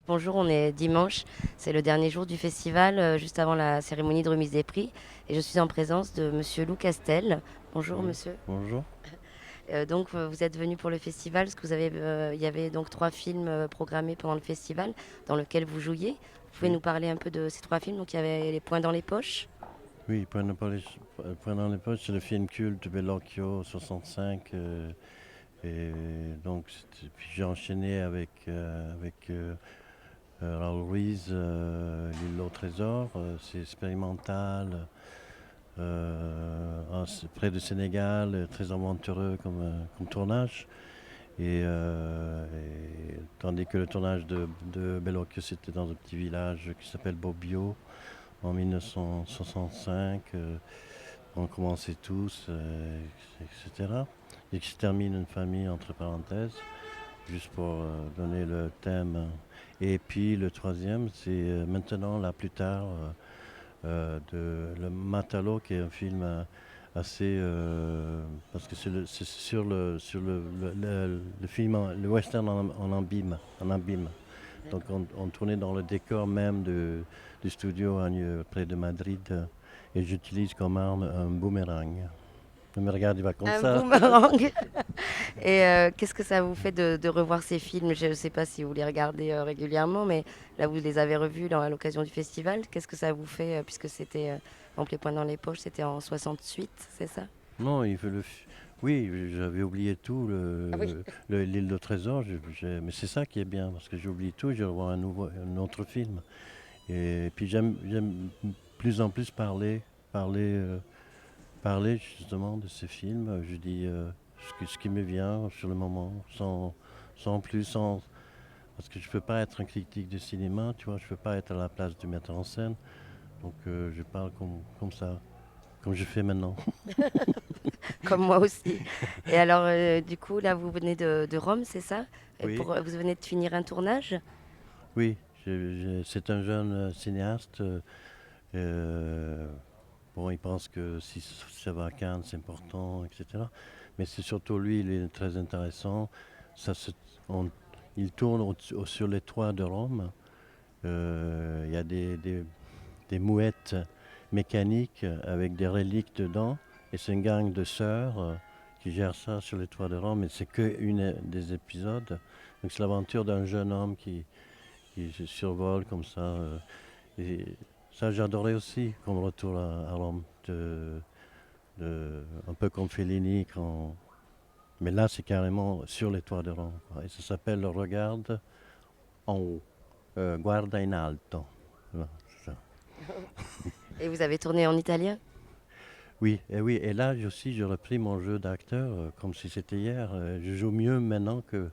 Bonjour, on est dimanche, c'est le dernier jour du festival, juste avant la cérémonie de remise des prix. Et je suis en présence de Monsieur Lou Castel. Bonjour Oui, monsieur. bonjour. Vous êtes venu pour le festival, parce que il y avait donc trois films programmés pendant le festival dans lequel vous jouiez. Vous pouvez Oui, nous parler un peu de ces trois films? Donc il y avait Les Poings dans les poches. oui, Point dans les poches, c'est le film culte Bellocchio 65. Et donc, puis j'ai enchaîné avec Raoul Ruiz, L'île au trésor. C'est expérimental, près du Sénégal, très aventureux comme tournage. Tandis que le tournage de Bellocchio, c'était dans un petit village qui s'appelle Bobbio en 1965. On commençait tous, etc. Et qui se termine une famille entre parenthèses, juste pour donner le thème. Et puis le troisième, c'est maintenant, là plus tard, de Le Matalo, qui est un film assez. Parce que c'est sur le film, le western en abîme. Donc D'accord. on tournait dans le décor même du studio près de Madrid. Et j'utilise comme arme un boomerang. Ne me regarde pas comme Un ça. boomerang. Qu'est-ce que ça vous fait de revoir ces films? Je ne sais pas si vous les regardez régulièrement, mais là, vous les avez revus à l'occasion du festival. Qu'est-ce que ça vous fait, puisque c'était, par exemple, Les Poings dans les poches, c'était en 68, c'est ça? Non, oui, j'avais oublié tout, Ah oui. l'île de trésor. Mais c'est ça qui est bien, parce que j'oublie tout, je revois un autre film. Et puis j'aime plus en plus parler, euh, parler justement de ces films. Je dis ce qui me vient sur le moment, sans plus, parce que je peux pas être un critique de cinéma, tu vois, je peux pas être à la place du metteur en scène. Donc je parle comme ça, comme je fais maintenant. Comme moi aussi. Et alors, du coup, là, vous venez de Rome, c'est ça? Oui, Vous venez de finir un tournage? oui, c'est un jeune cinéaste. Euh, bon, il pense que si ça va à Cannes, c'est important, etc. Mais c'est surtout lui, il est très intéressant. Ça se, on- il tourne sur les toits de Rome. Il y a des mouettes mécaniques avec des reliques dedans. Et c'est une gang de sœurs qui gère ça sur les toits de Rome. Et c'est que une des épisodes. Donc c'est l'aventure d'un jeune homme qui se survole comme ça. Et ça, j'adorais aussi comme retour à Rome. Un peu comme Fellini. Mais là, c'est carrément sur les toits de Rome, quoi. Et ça s'appelle Le Regarde en haut. Guarda in alto. Voilà, c'est ça. Et vous avez tourné en italien? Oui, et là aussi, j'ai repris mon jeu d'acteur comme si c'était hier. Je joue mieux maintenant que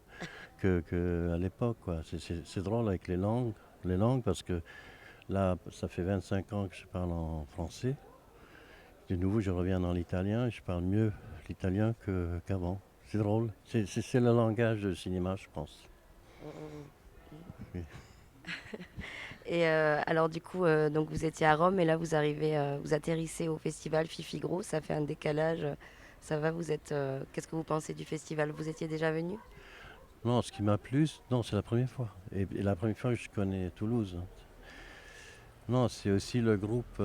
à l'époque, quoi. C'est drôle avec les langues, parce que là, ça fait 25 ans que je parle en français. De nouveau, je reviens dans l'italien et je parle mieux l'italien qu'avant. C'est drôle. C'est le langage du cinéma, je pense. Oui. Alors du coup, donc vous étiez à Rome et là vous arrivez, vous atterrissez au festival Fifi Gros, ça fait un décalage. Ça va, qu'est-ce que vous pensez du festival? Vous étiez déjà venu? Non, ce qui m'a plu, non, c'est la première fois. Et la première fois que je connais Toulouse. Non, c'est aussi le groupe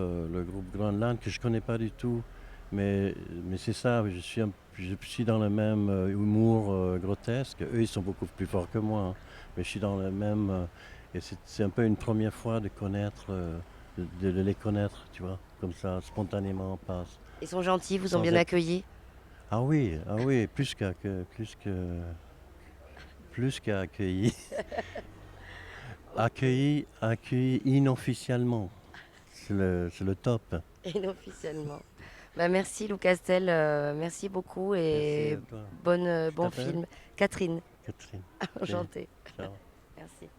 Groenland que je connais pas du tout. Mais c'est ça, je suis dans le même humour grotesque. Eux, ils sont beaucoup plus forts que moi, hein. Mais je suis dans le même. Et c'est un peu une première fois de connaître, de les connaître, tu vois, comme ça, spontanément, passe. Ils sont gentils, vous ont Sans bien être. accueilli. Ah oui, plus qu'à accueilli. Accueilli inofficiellement. C'est le top. Inofficiellement. Bah, merci Lou Castel, merci beaucoup Merci et à toi. bon, Tu bon t'appelles film. Catherine, Catherine. Ok, enchantée. ciao. Merci.